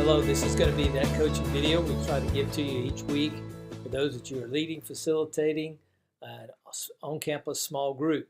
Hello, this is going to be that coaching video we try to give to you each week for those that you are leading, facilitating an on-campus small group.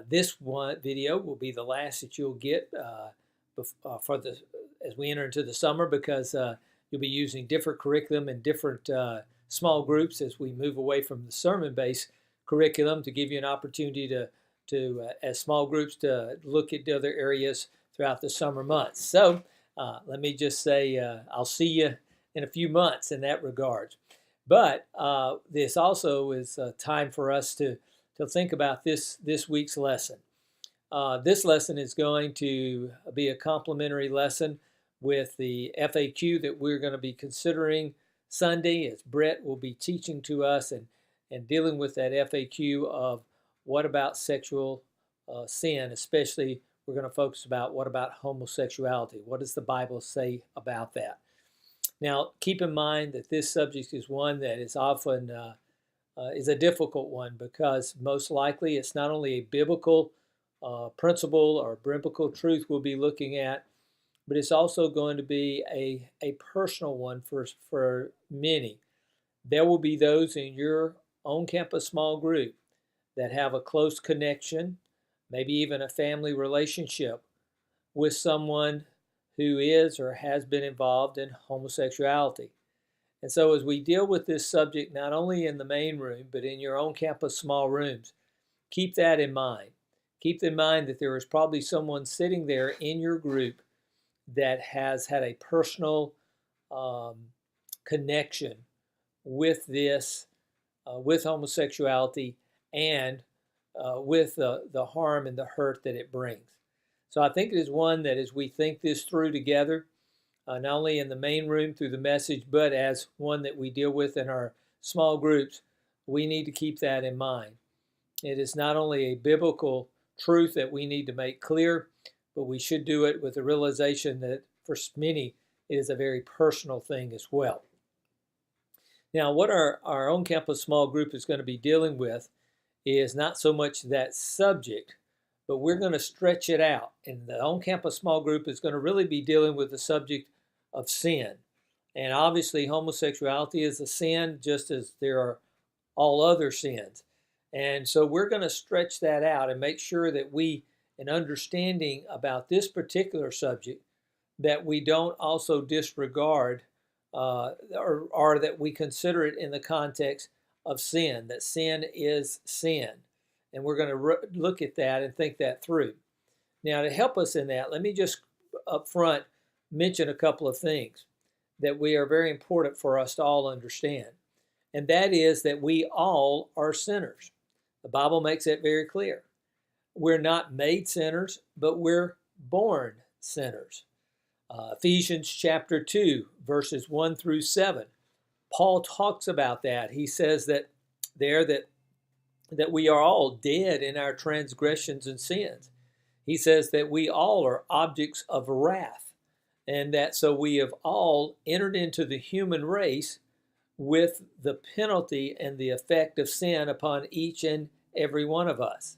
This one video will be the last that you'll get as we enter into the summer, because you'll be using different curriculum and different small groups as we move away from the sermon-based curriculum, to give you an opportunity to as small groups to look at the other areas throughout the summer months. So let me just say I'll see you in a few months in that regard. But this also is time for us to think about this week's lesson. This lesson is going to be a complementary lesson with the FAQ that we're going to be considering Sunday, as Brett will be teaching to us and dealing with that FAQ of what about sexual sin. Especially we're going to focus about what about homosexuality. What does the Bible say about that? Now, keep in mind that this subject is one that is often is a difficult one, because most likely it's not only a biblical principle or biblical truth we'll be looking at, but it's also going to be a personal one for many. There will be those in your on-campus small group that have a close connection, maybe even a family relationship with someone who is or has been involved in homosexuality. And so as we deal with this subject, not only in the main room, but in your own campus small rooms, keep that in mind. Keep in mind that there is probably someone sitting there in your group that has had a personal connection with this, with homosexuality, and with the harm and the hurt that it brings. So I think it is one that, as we think this through together, not only in the main room through the message, but as one that we deal with in our small groups, we need to keep that in mind. It is not only a biblical truth that we need to make clear, but we should do it with the realization that for many it is a very personal thing as well. Now, what our on-campus small group is going to be dealing with is not so much that subject, but we're going to stretch it out. And the on-campus small group is going to really be dealing with the subject of sin. And obviously homosexuality is a sin, just as there are all other sins. And so we're going to stretch that out and make sure that we, in understanding about this particular subject, that we don't also disregard or that we consider it in the context of sin, that sin is sin. And we're going to look at that and think that through. Now, to help us in that, let me just up front mention a couple of things that we are very important for us to all understand. And that is that we all are sinners. The Bible makes that very clear. We're not made sinners, but we're born sinners. Ephesians chapter 2, verses 1 through 7. Paul talks about that. He says that we are all dead in our transgressions and sins. He says that we all are objects of wrath, and that so we have all entered into the human race with the penalty and the effect of sin upon each and every one of us.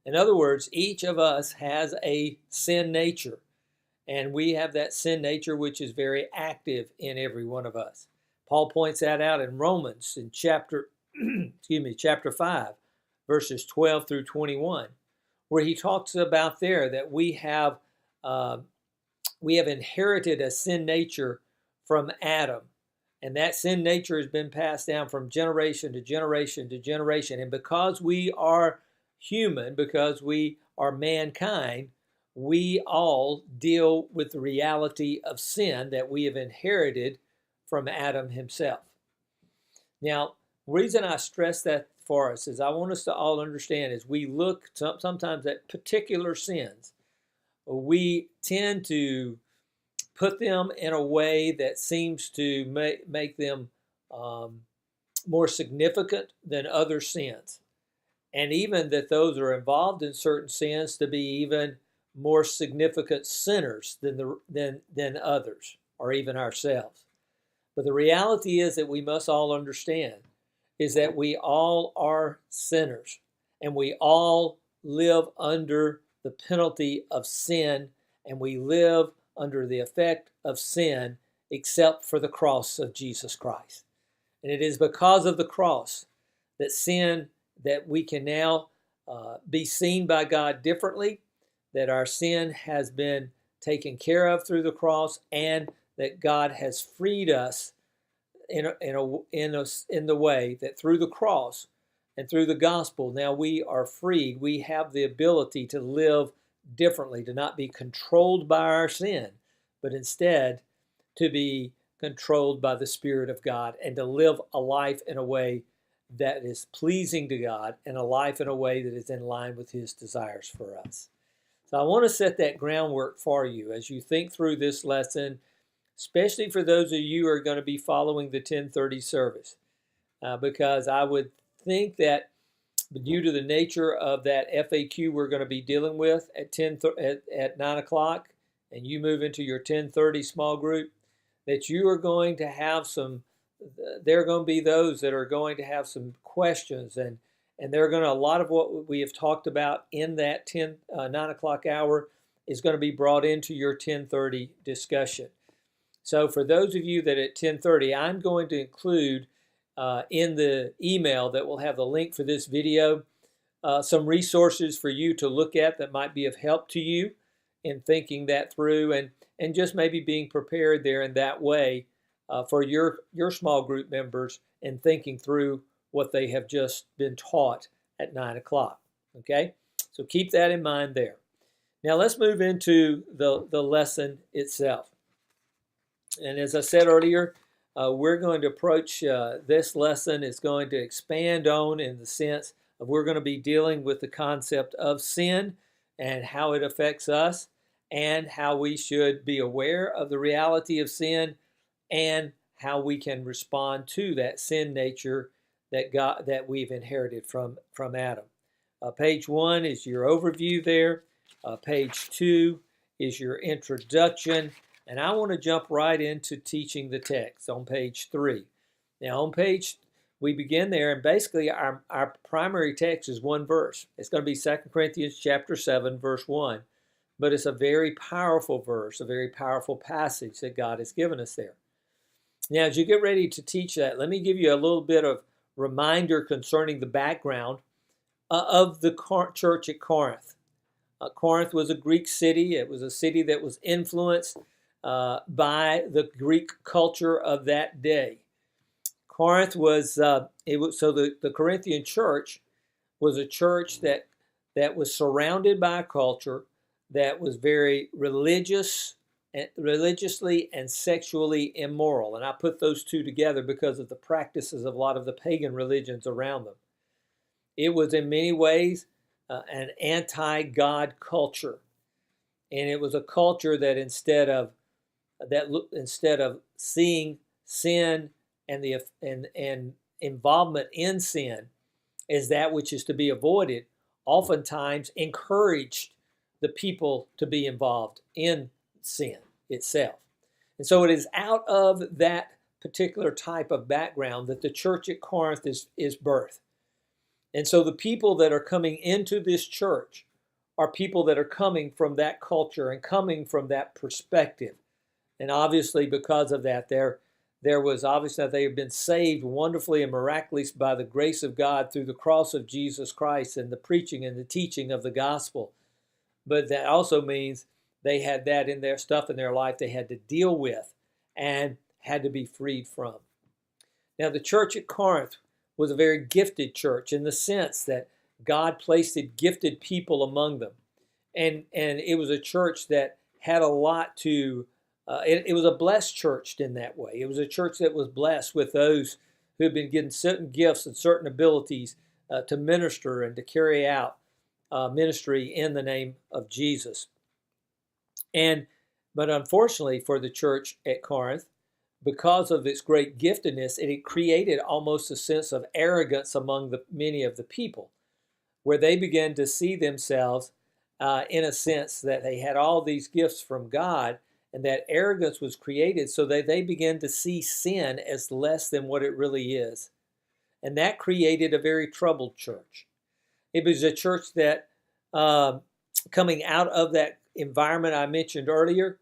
In other words, each of us has a sin nature, and we have that sin nature which is very active in every one of us. Paul points that out in Romans in chapter 5, verses 12 through 21, where he talks about there that we have inherited a sin nature from Adam, and that sin nature has been passed down from generation to generation to generation. And because we are human, because we are mankind, we all deal with the reality of sin that we have inherited from Adam himself. Now, the reason I stress that for us is I want us to all understand, as we look sometimes at particular sins, we tend to put them in a way that seems to make them more significant than other sins. And even that those are involved in certain sins to be even more significant sinners than others, or even ourselves. But the reality is that we must all understand is that we all are sinners, and we all live under the penalty of sin, and we live under the effect of sin except for the cross of Jesus Christ. And it is because of the cross that we can now be seen by God differently, that our sin has been taken care of through the cross, and that God has freed us in the way that through the cross and through the gospel, now we are freed. We have the ability to live differently, to not be controlled by our sin, but instead to be controlled by the Spirit of God and to live a life in a way that is pleasing to God and a life in a way that is in line with His desires for us. So I want to set that groundwork for you as you think through this lesson, especially for those of you who are going to be following the 10:30 service, because I would think that due to the nature of that FAQ we're going to be dealing with at 9 o'clock, and you move into your 10:30 small group, that you are going to have there are going to be those that are going to have some questions, and a lot of what we have talked about in that 9 o'clock hour is going to be brought into your 10:30 discussion. So for those of you that at 10:30, I'm going to include in the email that will have the link for this video, some resources for you to look at that might be of help to you in thinking that through, and just maybe being prepared there in that way for your small group members and thinking through what they have just been taught at 9 o'clock. Okay, so keep that in mind there. Now let's move into the lesson itself. And as I said earlier, we're going to approach this lesson is going to expand on in the sense of we're going to be dealing with the concept of sin and how it affects us and how we should be aware of the reality of sin and how we can respond to that sin nature that we've inherited from Adam. Page 1 is your overview there. Page 2 is your introduction. And I want to jump right into teaching the text on page 3. Now on page, we begin there, and basically our primary text is one verse. It's going to be 2 Corinthians chapter 7, verse 1. But it's a very powerful verse, a very powerful passage that God has given us there. Now, as you get ready to teach that, let me give you a little bit of reminder concerning the background of the church at Corinth. Corinth was a Greek city. It was a city that was influenced by the Greek culture of that day. Corinth was, so the Corinthian church was a church that was surrounded by a culture that was very religiously and sexually immoral. And I put those two together because of the practices of a lot of the pagan religions around them. It was in many ways an anti-God culture. And it was a culture that instead of seeing sin and involvement in sin as that which is to be avoided, oftentimes encouraged the people to be involved in sin itself. And so it is out of that particular type of background that the church at Corinth is birthed. And so the people that are coming into this church are people that are coming from that culture and coming from that perspective. And obviously because of that, there was obviously that they have been saved wonderfully and miraculously by the grace of God through the cross of Jesus Christ and the preaching and the teaching of the gospel. But that also means they had that in their stuff in their life they had to deal with and had to be freed from. Now the church at Corinth was a very gifted church in the sense that God placed gifted people among them. And it was a church that had a lot to, it was a blessed church in that way. It was a church that was blessed with those who had been given certain gifts and certain abilities to minister and to carry out ministry in the name of Jesus. But unfortunately for the church at Corinth, because of its great giftedness, it created almost a sense of arrogance among many of the people, where they began to see themselves in a sense that they had all these gifts from God, and that arrogance was created so that they began to see sin as less than what it really is. And that created a very troubled church. It was a church that, coming out of that environment I mentioned earlier,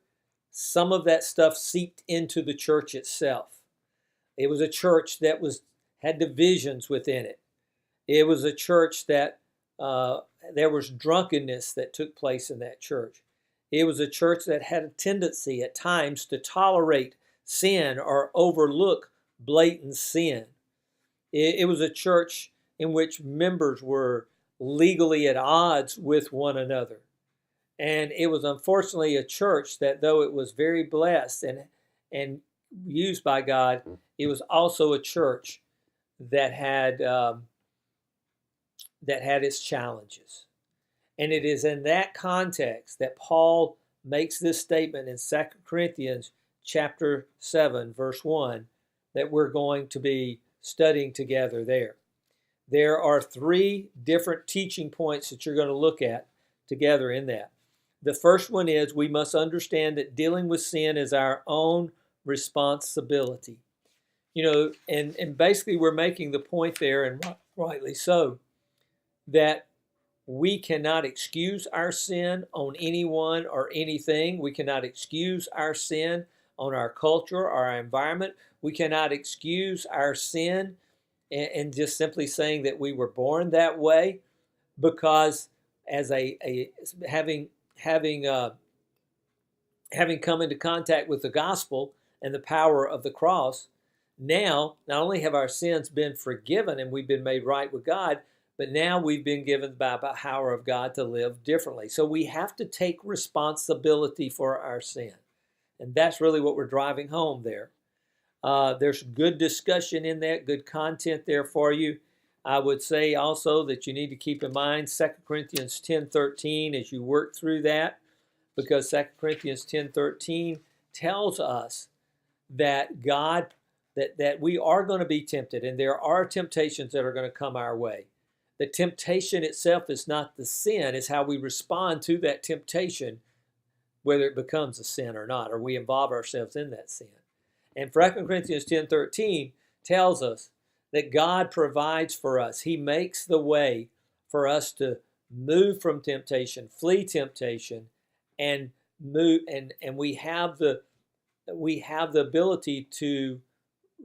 some of that stuff seeped into the church itself. It was a church that had divisions within it. It was a church that there was drunkenness that took place in that church. It was a church that had a tendency at times to tolerate sin or overlook blatant sin. It was a church in which members were legally at odds with one another. And it was unfortunately a church that, though it was very blessed and used by God, it was also a church that had its challenges. And it is in that context that Paul makes this statement in 2 Corinthians chapter 7, verse 1, that we're going to be studying together there. There are 3 different teaching points that you're going to look at together in that. The first one is we must understand that dealing with sin is our own responsibility. And basically we're making the point there, and rightly so, that we cannot excuse our sin on anyone or anything. We cannot excuse our sin on our culture or our environment. We cannot excuse our sin and just simply saying that we were born that way, because as having come into contact with the gospel and the power of the cross, now not only have our sins been forgiven and we've been made right with God, but now we've been given by the power of God to live differently. So we have to take responsibility for our sin. And that's really what we're driving home there. There's good discussion in that, good content there for you. I would say also that you need to keep in mind 2 Corinthians 10:13 as you work through that, because 2 Corinthians 10:13 tells us that that we are going to be tempted, and there are temptations that are going to come our way. The temptation itself is not the sin, it's how we respond to that temptation, whether it becomes a sin or not, or we involve ourselves in that sin. And 2 Corinthians 10:13 tells us that God provides for us. He makes the way for us to move from temptation, flee temptation, and move, and we have the ability to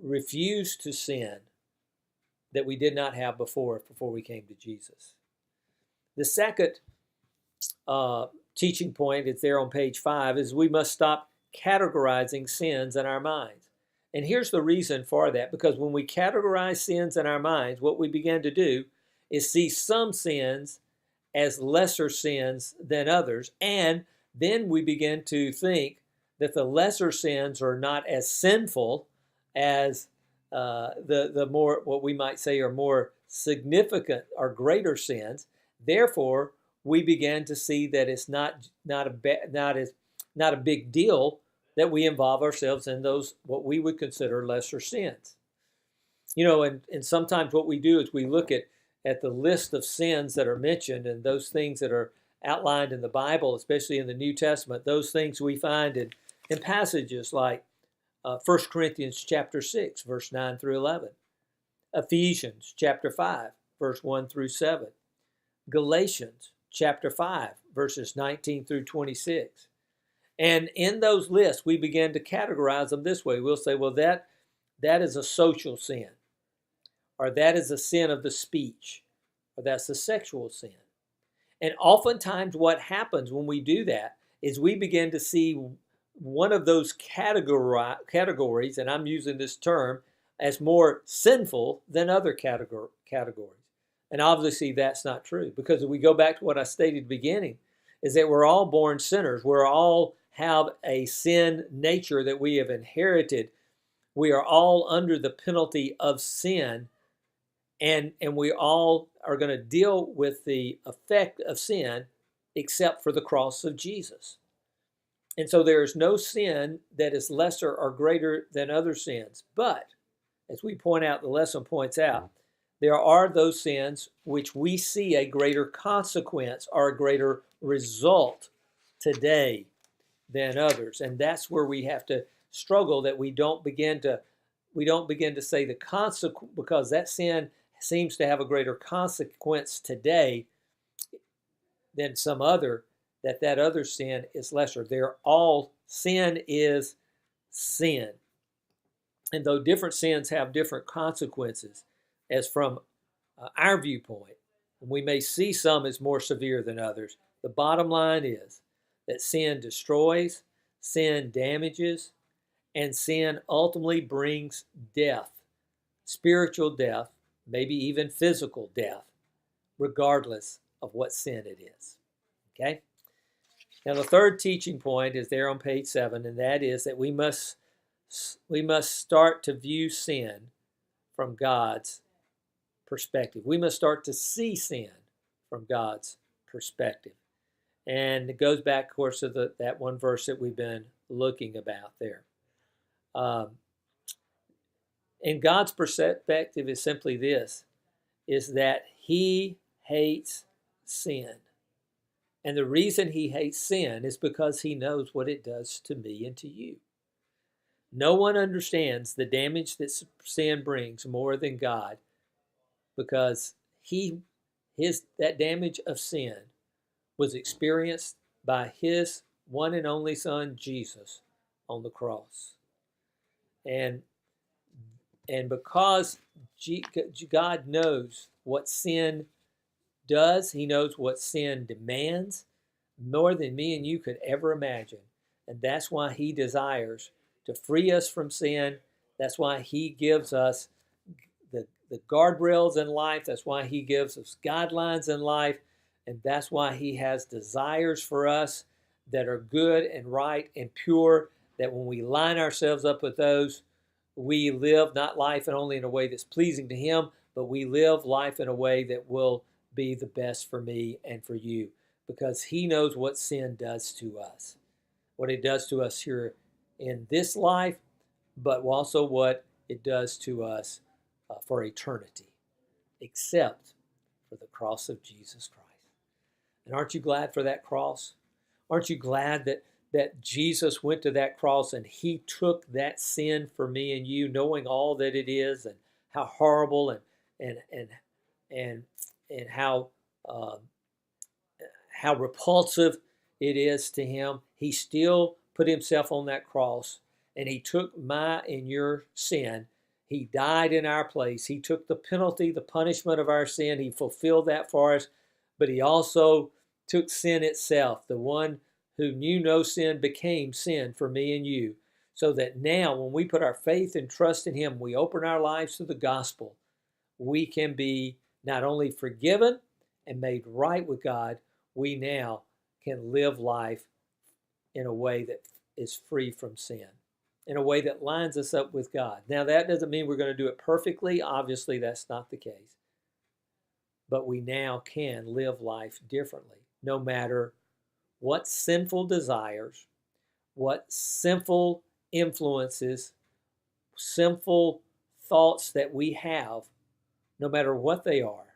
refuse to sin that we did not have before we came to Jesus. The second teaching point, it's there on page 5, is we must stop categorizing sins in our minds. And here's the reason for that, because when we categorize sins in our minds, what we begin to do is see some sins as lesser sins than others, and then we begin to think that the lesser sins are not as sinful as the more, what we might say, are more significant or greater sins. Therefore, we began to see that it's not a big deal that we involve ourselves in those what we would consider lesser sins. And sometimes what we do is we look at the list of sins that are mentioned and those things that are outlined in the Bible, especially in the New Testament, those things we find in passages like 1 Corinthians chapter 6, verse 9 through 11, Ephesians chapter 5, verse 1 through 7, Galatians chapter 5, verses 19 through 26. And in those lists, we begin to categorize them this way. We'll say, well, that is a social sin, or that is a sin of the speech, or that's a sexual sin. And oftentimes what happens when we do that is we begin to see one of those categories, and I'm using this term, as more sinful than other categories. And obviously that's not true, because if we go back to what I stated at the beginning, is that we're all born sinners. We're all have a sin nature that we have inherited. We are all under the penalty of sin, and we all are going to deal with the effect of sin except for the cross of Jesus. And so there is no sin that is lesser or greater than other sins. But, as we point out, the lesson points out, there are those sins which we see a greater consequence or a greater result today than others. And that's where we have to struggle, that we don't begin to say the consequence, because that sin seems to have a greater consequence today than some other, that other sin is lesser. They're all Sin is sin. And though different sins have different consequences, as from our viewpoint, we may see some as more severe than others, the bottom line is that sin destroys, sin damages, and sin ultimately brings death, spiritual death, maybe even physical death, regardless of what sin it is. Okay? Now, the third teaching point is there on page 7, and that is that we must start to view sin from God's perspective. We must start to see sin from God's perspective. And it goes back, of course, to that one verse that we've been looking about there. And God's perspective is simply this, is that he hates sin. And the reason he hates sin is because he knows what it does to me and to you. No one understands the damage that sin brings more than God, because that damage of sin was experienced by his one and only Son, Jesus, on the cross. And because God knows what sin does, he knows what sin demands more than me and you could ever imagine. And that's why he desires to free us from sin. That's why he gives us the guardrails in life. That's why he gives us guidelines in life. And that's why he has desires for us that are good and right and pure, that when we line ourselves up with those, we live not life only in a way that's pleasing to him, but we live life in a way that will be the best for me and for you, because he knows what sin does to us, what it does to us here in this life, but also what it does to us for eternity, except for the cross of Jesus Christ. And aren't you glad for that cross? Aren't you glad that Jesus went to that cross and he took that sin for me and you, knowing all that it is and how horrible and how repulsive it is to him. He still put himself on that cross, and he took my and your sin. He died in our place. He took the penalty, the punishment of our sin. He fulfilled that for us, but he also took sin itself. The one who knew no sin became sin for me and you, so that now when we put our faith and trust in him, we open our lives to the gospel, we can be not only forgiven and made right with God, we now can live life in a way that is free from sin, in a way that lines us up with God. Now, that doesn't mean we're going to do it perfectly. Obviously, that's not the case. But we now can live life differently, no matter what sinful desires, what sinful influences, sinful thoughts that we have, no matter what they are,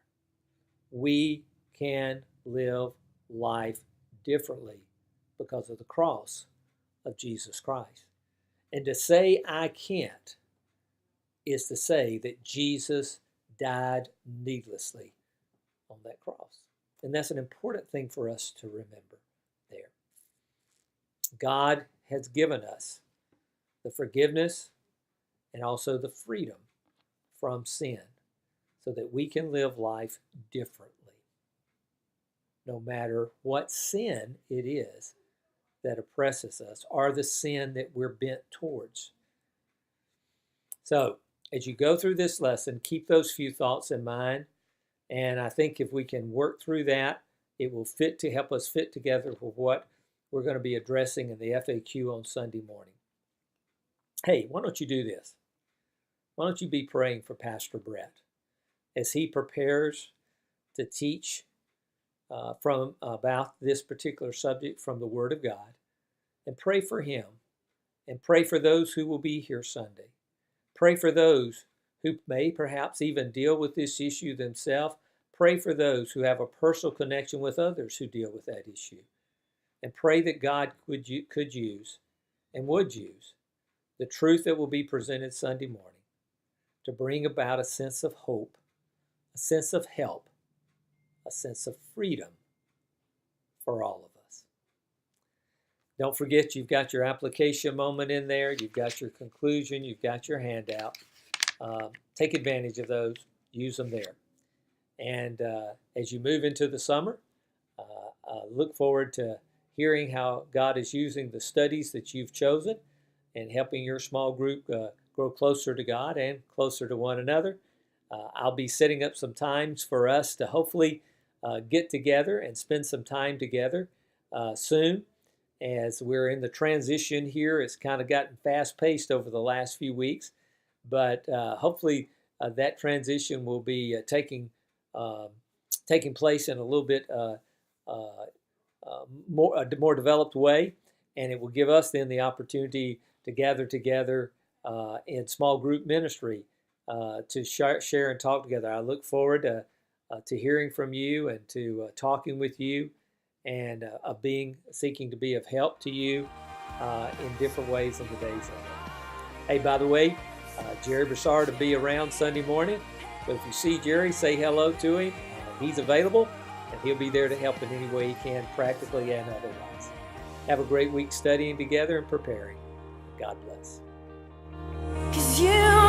we can live life differently because of the cross of Jesus Christ. And to say I can't is to say that Jesus died needlessly on that cross. And that's an important thing for us to remember there. God has given us the forgiveness and also the freedom from sin so that we can live life differently, no matter what sin it is that oppresses us or the sin that we're bent towards. So, as you go through this lesson, keep those few thoughts in mind. And I think if we can work through that, it will help us fit together with what we're going to be addressing in the FAQ on Sunday morning. Hey, why don't you do this? Why don't you be praying for Pastor Brett as he prepares to teach about this particular subject from the Word of God, and pray for him, and pray for those who will be here Sunday. Pray for those who may perhaps even deal with this issue themselves. Pray for those who have a personal connection with others who deal with that issue. And pray that God could use and would use the truth that will be presented Sunday morning to bring about a sense of hope, a sense of help, a sense of freedom for all of us. Don't forget, you've got your application moment in there. You've got your conclusion. You've got your handout. Take advantage of those. Use them there. And as you move into the summer, look forward to hearing how God is using the studies that you've chosen and helping your small group grow closer to God and closer to one another. I'll be setting up some times for us to hopefully get together and spend some time together soon. As we're in the transition here, it's kind of gotten fast-paced over the last few weeks, but hopefully that transition will be taking place in a little bit more developed way, and it will give us then the opportunity to gather together in small group ministry to share and talk together. I look forward to hearing from you and to talking with you and seeking to be of help to you in different ways in the days ahead. Hey, by the way, Jerry Broussard will be around Sunday morning, but if you see Jerry, say hello to him. He's available, and he'll be there to help in any way he can, practically and otherwise. Have a great week studying together and preparing. God bless. 'Cause you